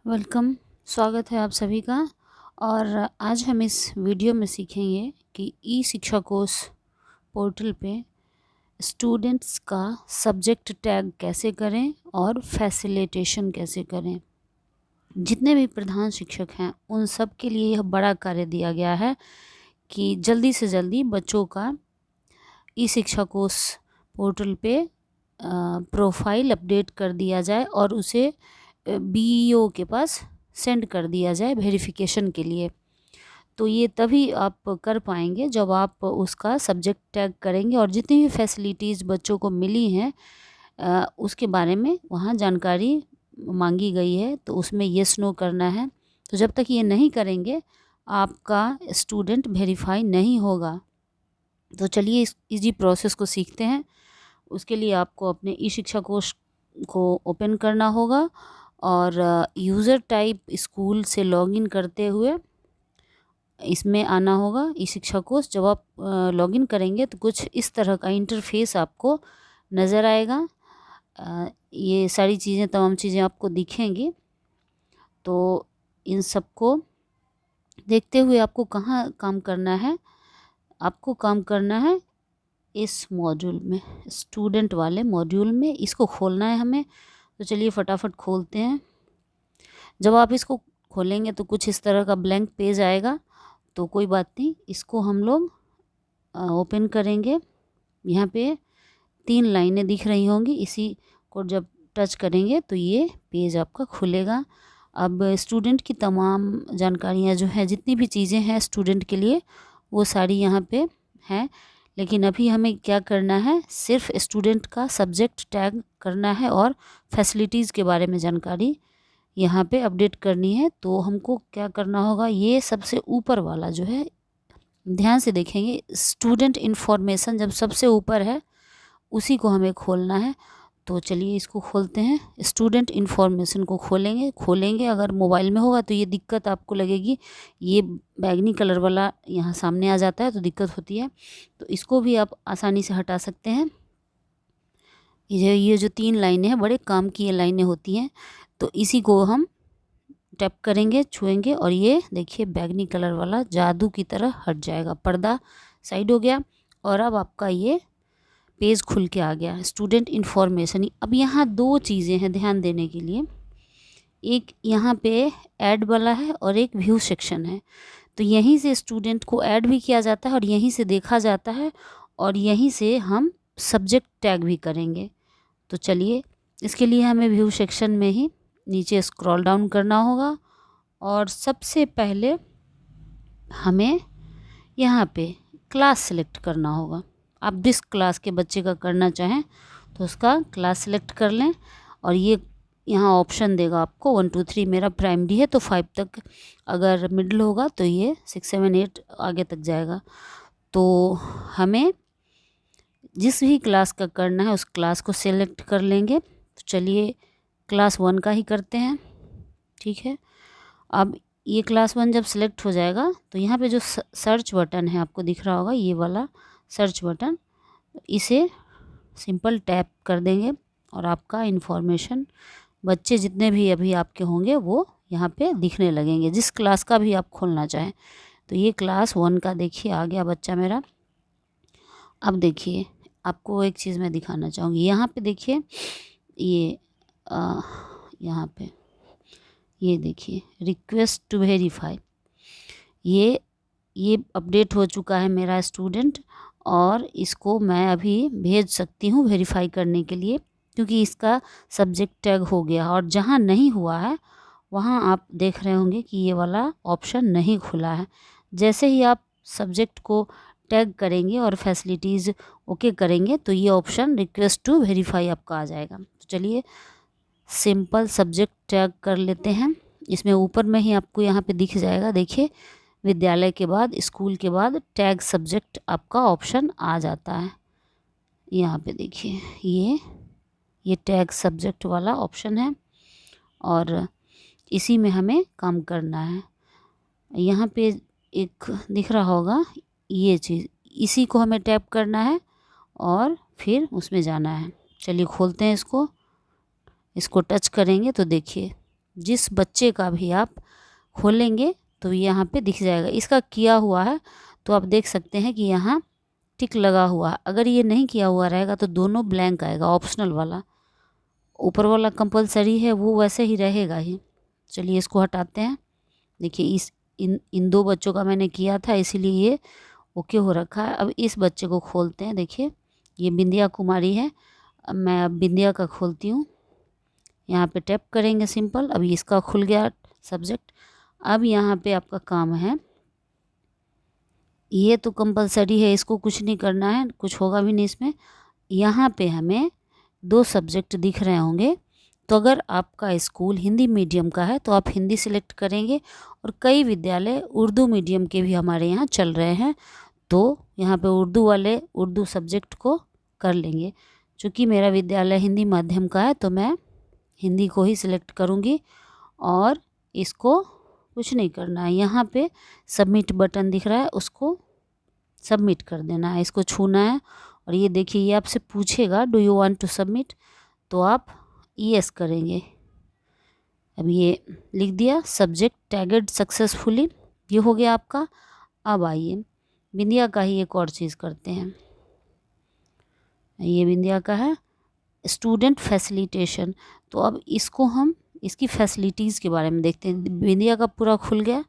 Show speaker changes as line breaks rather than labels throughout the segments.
Welcome. स्वागत है आप सभी का। और आज हम इस वीडियो में सीखेंगे कि ई शिक्षा कोर्स पोर्टल पे स्टूडेंट्स का सब्जेक्ट टैग कैसे करें और फैसिलिटेशन कैसे करें। जितने भी प्रधान शिक्षक हैं उन सब के लिए यह बड़ा कार्य दिया गया है कि जल्दी से जल्दी बच्चों का ई शिक्षा कोर्स पोर्टल पे प्रोफाइल अपडेट कर दिया जाए और उसे बीईओ के पास सेंड कर दिया जाए वेरिफिकेशन के लिए। तो ये तभी आप कर पाएंगे जब आप उसका सब्जेक्ट टैग करेंगे और जितनी भी फैसिलिटीज़ बच्चों को मिली हैं उसके बारे में वहाँ जानकारी मांगी गई है, तो उसमें येस नो करना है। तो जब तक ये नहीं करेंगे आपका स्टूडेंट वेरीफाई नहीं होगा। तो चलिए इस इजी प्रोसेस को सीखते हैं। उसके लिए आपको अपने ई शिक्षा कोर्स को ओपन करना होगा और यूज़र टाइप स्कूल से लॉगिन करते हुए इसमें आना होगा ई शिक्षा कोर्स। जब आप लॉगिन करेंगे तो कुछ इस तरह का इंटरफेस आपको नज़र आएगा। ये सारी चीज़ें, तमाम चीज़ें आपको दिखेंगी। तो इन सबको देखते हुए आपको कहाँ काम करना है? आपको काम करना है इस मॉड्यूल में, स्टूडेंट वाले मॉड्यूल में। इसको खोलना है हमें। तो चलिए फटाफट खोलते हैं। जब आप इसको खोलेंगे तो कुछ इस तरह का ब्लैंक पेज आएगा। तो कोई बात नहीं, इसको हम लोग ओपन करेंगे। यहाँ पे 3 लाइनें दिख रही होंगी, इसी को जब टच करेंगे तो ये पेज आपका खुलेगा। अब स्टूडेंट की तमाम जानकारियाँ जो है, जितनी भी चीज़ें हैं स्टूडेंट के लिए, वो सारी यहाँ पे हैं। लेकिन अभी हमें क्या करना है, सिर्फ स्टूडेंट का सब्जेक्ट टैग करना है और फैसिलिटीज़ के बारे में जानकारी यहाँ पे अपडेट करनी है। तो हमको क्या करना होगा, ये सबसे ऊपर वाला जो है, ध्यान से देखेंगे, स्टूडेंट इन्फॉर्मेशन जब सबसे ऊपर है उसी को हमें खोलना है। तो चलिए इसको खोलते हैं। स्टूडेंट इन्फॉर्मेशन को खोलेंगे अगर मोबाइल में होगा तो ये दिक्कत आपको लगेगी। ये बैगनी कलर वाला यहाँ सामने आ जाता है तो दिक्कत होती है। तो इसको भी आप आसानी से हटा सकते हैं। ये जो 3 लाइनें हैं, बड़े काम की ये लाइनें होती हैं। तो इसी को हम टैप करेंगे, छुएंगे और ये देखिए बैगनी कलर वाला जादू की तरह हट जाएगा। पर्दा साइड हो गया और अब आपका ये पेज खुल के आ गया, स्टूडेंट इन्फॉर्मेशन। अब यहाँ 2 चीज़ें हैं ध्यान देने के लिए। एक यहाँ पे ऐड वाला है और एक व्यू सेक्शन है। तो यहीं से स्टूडेंट को ऐड भी किया जाता है और यहीं से देखा जाता है और यहीं से हम सब्जेक्ट टैग भी करेंगे। तो चलिए इसके लिए हमें व्यू सेक्शन में ही नीचे स्क्रॉल डाउन करना होगा और सबसे पहले हमें यहाँ पे क्लास सेलेक्ट करना होगा। आप जिस क्लास के बच्चे का करना चाहें तो उसका क्लास सेलेक्ट कर लें और ये यहाँ ऑप्शन देगा आपको 1 2 3। मेरा प्राइमरी है तो 5 तक, अगर मिडिल होगा तो ये 6 7 8 आगे तक जाएगा। तो हमें जिस भी क्लास का करना है उस क्लास को सेलेक्ट कर लेंगे। तो चलिए क्लास 1 का ही करते हैं, ठीक है। अब ये क्लास 1 जब सेलेक्ट हो जाएगा तो यहाँ पे जो सर्च बटन है आपको दिख रहा होगा, ये वाला सर्च बटन, इसे सिंपल टैप कर देंगे और आपका इन्फॉर्मेशन, बच्चे जितने भी अभी आपके होंगे वो यहाँ पे दिखने लगेंगे, जिस क्लास का भी आप खोलना चाहें। तो ये क्लास 1 का देखिए आ गया बच्चा मेरा। अब देखिए आपको एक चीज़ मैं दिखाना चाहूँगी। यहाँ पे देखिए ये यहाँ पे ये देखिए रिक्वेस्ट टू वेरीफाई, ये अपडेट हो चुका है मेरा स्टूडेंट और इसको मैं अभी भेज सकती हूँ वेरीफाई करने के लिए, क्योंकि इसका सब्जेक्ट टैग हो गया। और जहाँ नहीं हुआ है वहाँ आप देख रहे होंगे कि ये वाला ऑप्शन नहीं खुला है। जैसे ही आप सब्जेक्ट को टैग करेंगे और फैसिलिटीज़ ओके करेंगे तो ये ऑप्शन रिक्वेस्ट टू वेरीफाई आपका आ जाएगा। तो चलिए सिंपल सब्जेक्ट टैग कर लेते हैं। इसमें ऊपर में ही आपको यहाँ पे दिख जाएगा, देखिए विद्यालय के बाद, स्कूल के बाद टैग सब्जेक्ट आपका ऑप्शन आ जाता है। यहाँ पे देखिए ये टैग सब्जेक्ट वाला ऑप्शन है और इसी में हमें काम करना है। यहाँ पे एक दिख रहा होगा ये चीज़, इसी को हमें टैप करना है और फिर उसमें जाना है। चलिए खोलते हैं इसको टच करेंगे तो देखिए जिस बच्चे का भी आप खोलेंगे तो यहाँ पे दिख जाएगा। इसका किया हुआ है तो आप देख सकते हैं कि यहाँ टिक लगा हुआ है। अगर ये नहीं किया हुआ रहेगा तो दोनों ब्लैंक आएगा, ऑप्शनल वाला। ऊपर वाला कंपलसरी है, वो वैसे ही रहेगा ही। चलिए इसको हटाते हैं। देखिए इन दो बच्चों का मैंने किया था, इसीलिए ये ओके हो रखा है। अब इस बच्चे को खोलते हैं। देखिए ये बिंदिया कुमारी है। अब मैं अब बिंदिया का खोलती हूँ। यहाँ पे टैप करेंगे सिंपल। अभी इसका खुल गया सब्जेक्ट। अब यहाँ पे आपका काम है, ये तो कंपलसरी है, इसको कुछ नहीं करना है, कुछ होगा भी नहीं इसमें। यहाँ पे हमें 2 सब्जेक्ट दिख रहे होंगे। तो अगर आपका स्कूल हिंदी मीडियम का है तो आप हिंदी सिलेक्ट करेंगे, और कई विद्यालय उर्दू मीडियम के भी हमारे यहाँ चल रहे हैं, तो यहाँ पे उर्दू वाले उर्दू सब्जेक्ट को कर लेंगे। चूँकि मेरा विद्यालय हिंदी माध्यम का है तो मैं हिंदी को ही सिलेक्ट करूँगी, और इसको कुछ नहीं करना है। यहाँ पे सबमिट बटन दिख रहा है, उसको सबमिट कर देना है, इसको छूना है। और ये देखिए ये आपसे पूछेगा do you want to submit, तो आप यस करेंगे। अब ये लिख दिया सब्जेक्ट टैगड सक्सेसफुली, ये हो गया आपका। अब आइए बिंदिया का ही एक और चीज़ करते हैं। ये बिंदिया का है स्टूडेंट फैसिलिटेशन। तो अब इसको हम इसकी फैसिलिटीज़ के बारे में देखते हैं। बिंदिया का पूरा खुल गया।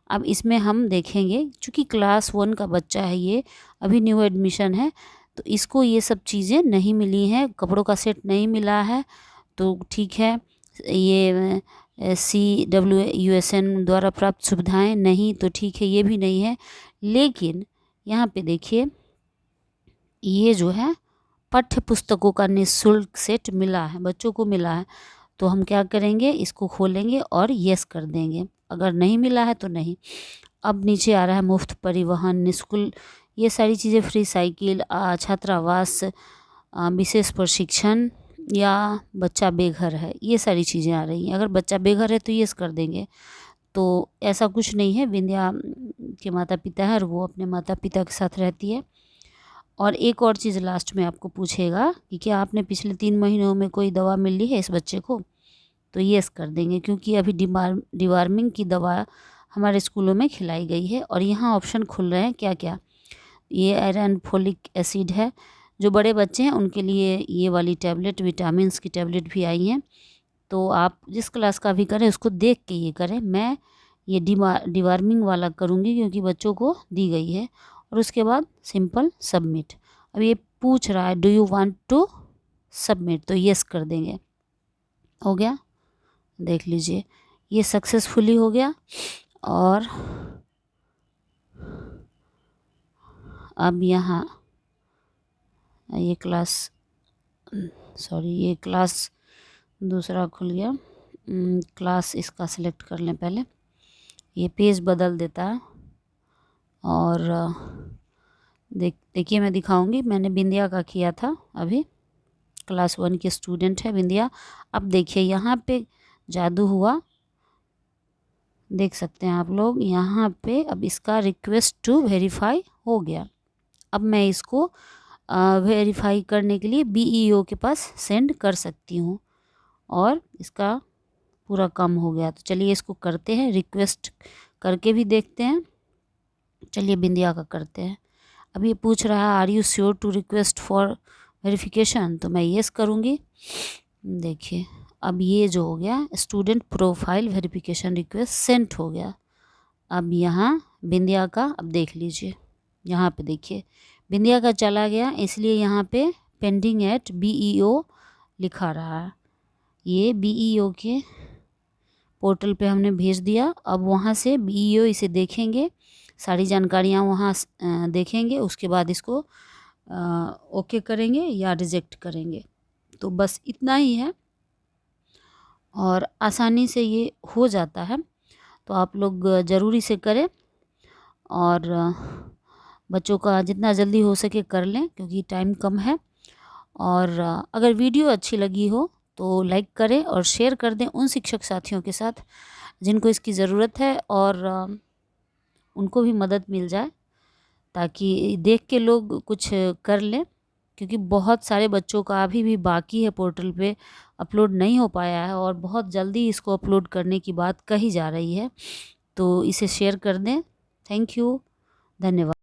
अब इसमें हम देखेंगे, चूँकि क्लास 1 का बच्चा है, ये अभी न्यू एडमिशन है, तो इसको ये सब चीज़ें नहीं मिली हैं, कपड़ों का सेट नहीं मिला है, तो ठीक है। ये CWUSN द्वारा प्राप्त सुविधाएं नहीं, तो ठीक है, ये भी नहीं है। लेकिन यहाँ पे देखिए ये जो है पाठ्य पुस्तकों का निःशुल्क सेट मिला है, बच्चों को मिला है। तो हम क्या करेंगे, इसको खोलेंगे और यस कर देंगे। अगर नहीं मिला है तो नहीं। अब नीचे आ रहा है मुफ्त परिवहन, निःशुल्क, ये सारी चीज़ें, फ्री साइकिल, छात्रावास, विशेष प्रशिक्षण, या बच्चा बेघर है, ये सारी चीज़ें आ रही हैं। अगर बच्चा बेघर है तो यस कर देंगे। तो ऐसा कुछ नहीं है, बिंदिया के माता पिता है और वो अपने माता पिता के साथ रहती है। और एक और चीज़ लास्ट में आपको पूछेगा कि क्या आपने पिछले 3 महीनों में कोई दवा मिली है इस बच्चे को, तो यस कर देंगे, क्योंकि अभी डिवार्मिंग की दवा हमारे स्कूलों में खिलाई गई है। और यहाँ ऑप्शन खुल रहे हैं क्या क्या, ये आयरन फोलिक एसिड है। जो बड़े बच्चे हैं उनके लिए ये वाली टैबलेट, विटामिन की टैबलेट भी आई हैं। तो आप जिस क्लास का भी करें उसको देख के ये करें। मैं ये डिवार्मिंग वाला करूँगी क्योंकि बच्चों को दी गई है। और उसके बाद सिंपल सबमिट। अब ये पूछ रहा है do you want to submit, तो यस कर देंगे। हो गया, देख लीजिए ये सक्सेसफुली हो गया। और अब यहाँ ये क्लास ये क्लास दूसरा खुल गया। क्लास इसका सिलेक्ट कर लें पहले, ये पेज बदल देता है। और देखिए मैं दिखाऊंगी, मैंने बिंदिया का किया था, अभी क्लास 1 के स्टूडेंट है बिंदिया। अब देखिए यहाँ पे जादू हुआ, देख सकते हैं आप लोग यहाँ पे। अब इसका रिक्वेस्ट टू वेरीफाई हो गया। अब मैं इसको वेरीफाई करने के लिए BEO के पास सेंड कर सकती हूँ, और इसका पूरा काम हो गया। तो चलिए इसको करते हैं, रिक्वेस्ट करके भी देखते हैं। चलिए बिंदिया का करते हैं। अब ये पूछ रहा है are you sure to request for verification, तो मैं येस करूँगी। देखिए अब ये जो हो गया student profile verification request send हो गया। अब यहाँ बिंदिया का, अब देख लीजिए यहाँ पे देखिए बिंदिया का चला गया, इसलिए यहाँ पे पेंडिंग एट BEO लिखा रहा है। ये BEO के पोर्टल पे हमने भेज दिया। अब वहाँ से BEO इसे देखेंगे, सारी जानकारियाँ वहाँ देखेंगे, उसके बाद इसको ओके करेंगे या रिजेक्ट करेंगे। तो बस इतना ही है और आसानी से ये हो जाता है। तो आप लोग ज़रूरी से करें और बच्चों का जितना जल्दी हो सके कर लें, क्योंकि टाइम कम है। और अगर वीडियो अच्छी लगी हो तो लाइक करें और शेयर कर दें उन शिक्षक साथियों के साथ जिनको इसकी ज़रूरत है, और उनको भी मदद मिल जाए, ताकि देख के लोग कुछ कर लें। क्योंकि बहुत सारे बच्चों का अभी भी बाकी है, पोर्टल पे अपलोड नहीं हो पाया है और बहुत जल्दी इसको अपलोड करने की बात कही जा रही है। तो इसे शेयर कर दें। थैंक यू, धन्यवाद।